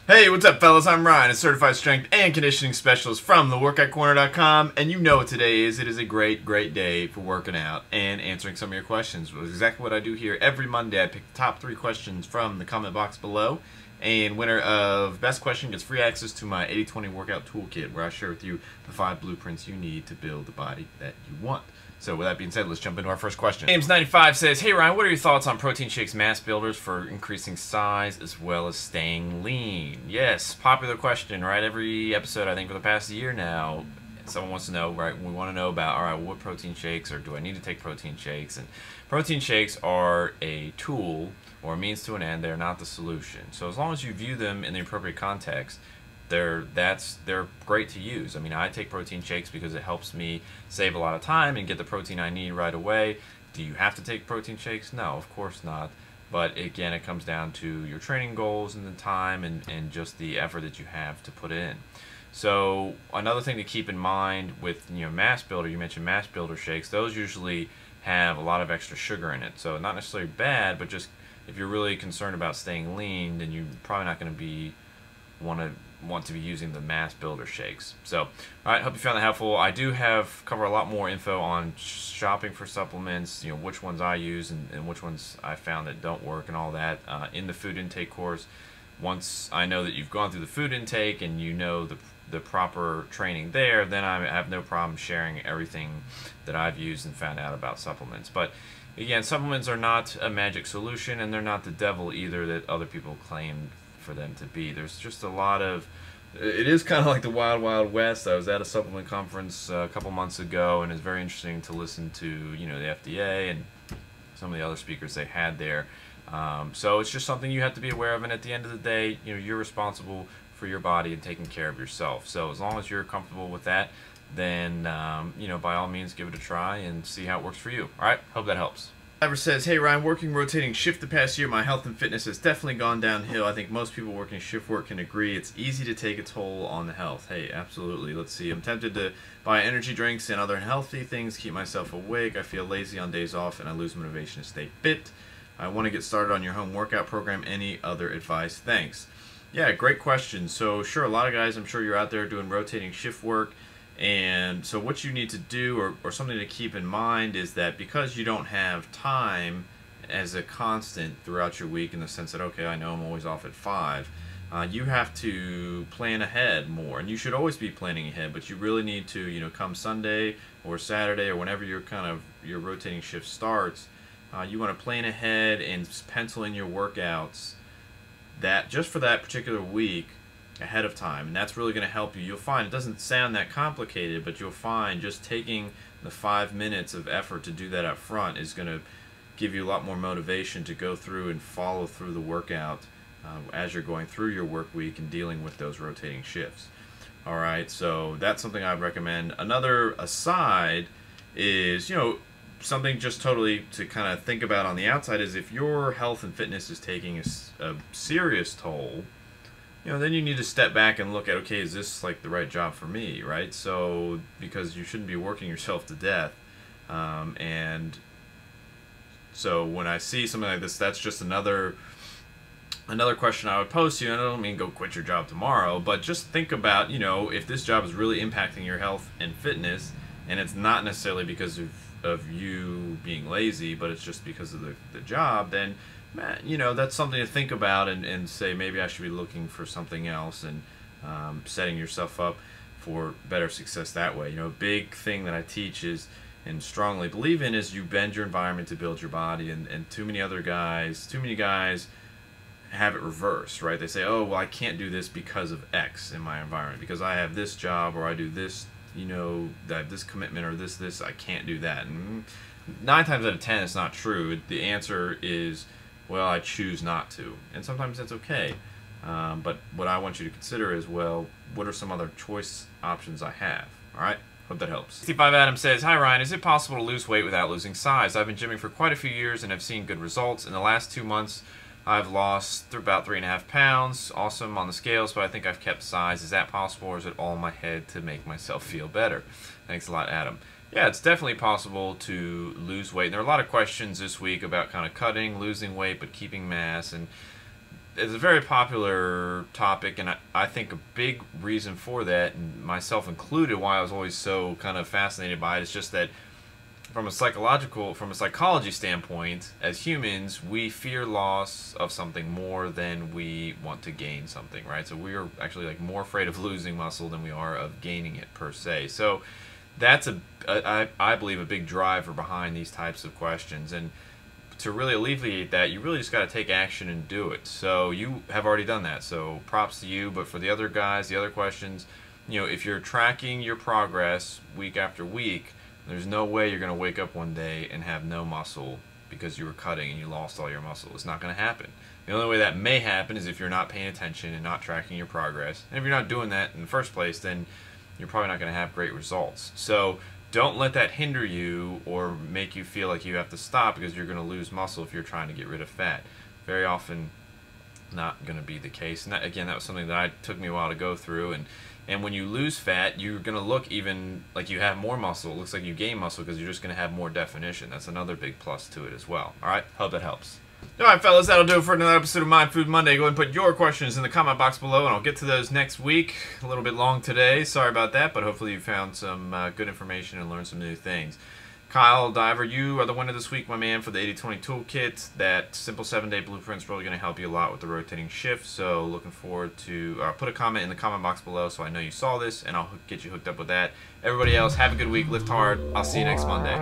Hey, what's up, fellas? I'm Ryan, a certified strength and conditioning specialist from theworkoutcorner.com, and you know what today is. It is a great day for working out and answering some of your questions. Which is exactly what I do here every Monday. I pick the top 3 questions from the comment box below, and winner of best question gets free access to my 80/20 workout toolkit, where I share with you the 5 blueprints you need to build the body that you want. So with that being said, let's jump into our first question. James95 says, hey Ryan, what are your thoughts on protein shakes mass builders for increasing size as well as staying lean? Yes, popular question, right? Every episode, I think, for the past year now, someone wants to know, right? We want to know about, all right, what protein shakes, or do I need to take protein shakes? And protein shakes are a tool or a means to an end. They're not the solution. So as long as you view them in the appropriate context, they're great to use. I mean, I take protein shakes because it helps me save a lot of time and get the protein I need right away. Do you have to take protein shakes? No, of course not. But again, it comes down to your training goals and the time and just the effort that you have to put in. So another thing to keep in mind with mass builder, you mentioned mass builder shakes, those usually have a lot of extra sugar in it. So not necessarily bad, but just if you're really concerned about staying lean, then you're probably not going to be want to be using the mass builder shakes. So, alright, hope you found that helpful. I do cover a lot more info on shopping for supplements, which ones I use and which ones I found that don't work and all that in the food intake course. Once I know that you've gone through the food intake and you know the proper training there, then I have no problem sharing everything that I've used and found out about supplements. But again, supplements are not a magic solution, and they're not the devil either that other people claim for them to be. There's just a lot of, it is kind of like the wild west. I was at a supplement conference a couple months ago, and it's very interesting to listen to the FDA and some of the other speakers they had there. So it's just something you have to be aware of, and at the end of the day, you're responsible for your body and taking care of yourself. So as long as you're comfortable with that, then by all means give it a try and see how it works for you. Alright, hope that helps. Driver says, hey Ryan, working rotating shift the past year, my health and fitness has definitely gone downhill. I think most people working shift work can agree it's easy to take a toll on the health. Hey, absolutely. Let's see. I'm tempted to buy energy drinks and other healthy things to keep myself awake. I feel lazy on days off and I lose motivation to stay fit. I want to get started on your home workout program. Any other advice? Thanks. Yeah, great question. So sure, a lot of guys, I'm sure you're out there doing rotating shift work. And so what you need to do, or something to keep in mind, is that because you don't have time as a constant throughout your week, in the sense that, okay, I know I'm always off at 5, you have to plan ahead more. And you should always be planning ahead, but you really need to, come Sunday or Saturday or whenever your rotating shift starts, you want to plan ahead and pencil in your workouts that just for that particular week ahead of time, and that's really going to help you. You'll find it doesn't sound that complicated, but you'll find just taking the 5 minutes of effort to do that up front is going to give you a lot more motivation to go through and follow through the workout as you're going through your work week and dealing with those rotating shifts. Alright, so that's something I'd recommend. Another aside is, something just totally to kind of think about on the outside is if your health and fitness is taking a serious toll, then you need to step back and look at, okay, is this like the right job for me, right? So, because you shouldn't be working yourself to death. And so when I see something like this, that's just another question I would pose to you. And I don't mean go quit your job tomorrow, but just think about, if this job is really impacting your health and fitness, and it's not necessarily because of you being lazy, but it's just because of the job, then that's something to think about and say maybe I should be looking for something else and setting yourself up for better success that way. A big thing that I teach is and strongly believe in is you bend your environment to build your body, and too many guys have it reversed, right? They say, oh, well, I can't do this because of X in my environment, because I have this job or I do this, I have this commitment or this, I can't do that. And 9 times out of 10 it's not true. The answer is, well, I choose not to, and sometimes that's okay. But what I want you to consider is, well, what are some other choice options I have? Alright, hope that helps. 65 Adam says, hi Ryan, is it possible to lose weight without losing size? I've been gymming for quite a few years and have seen good results. In the last 2 months, I've lost about 3.5 pounds. Awesome on the scales, but I think I've kept size. Is that possible, or is it all in my head to make myself feel better? Thanks a lot, Adam. Yeah, it's definitely possible to lose weight. And there are a lot of questions this week about kind of cutting, losing weight, but keeping mass. And it's a very popular topic, and I think a big reason for that, and myself included, why I was always so kind of fascinated by it, is just that from a psychology standpoint, as humans, we fear loss of something more than we want to gain something, right? So we are actually like more afraid of losing muscle than we are of gaining it per se. So that's I believe a big driver behind these types of questions. And to really alleviate that, you really just got to take action and do it. So you have already done that, so props to you. But for the other guys, the other questions, you know, if you're tracking your progress week after week, there's no way you're going to wake up one day and have no muscle because you were cutting and you lost all your muscle. It's not going to happen. The only way that may happen is if you're not paying attention and not tracking your progress. And if you're not doing that in the first place, then you're probably not going to have great results. So don't let that hinder you or make you feel like you have to stop because you're going to lose muscle if you're trying to get rid of fat. Very often not going to be the case. And that, again, that was something that took me a while to go through. And when you lose fat, you're going to look even like you have more muscle. It looks like you gain muscle because you're just going to have more definition. That's another big plus to it as well. All right? Hope that helps. Alright, fellas, that'll do it for another episode of Mind Food Monday. Go ahead and put your questions in the comment box below, and I'll get to those next week. A little bit long today. Sorry about that, but hopefully you found some good information and learned some new things. Kyle Diver, you are the winner this week, my man, for the 80/20 toolkit. That simple 7-day blueprint's really going to help you a lot with the rotating shift. So looking forward to put a comment in the comment box below so I know you saw this, and I'll get you hooked up with that. Everybody else, have a good week. Lift hard. I'll see you next Monday.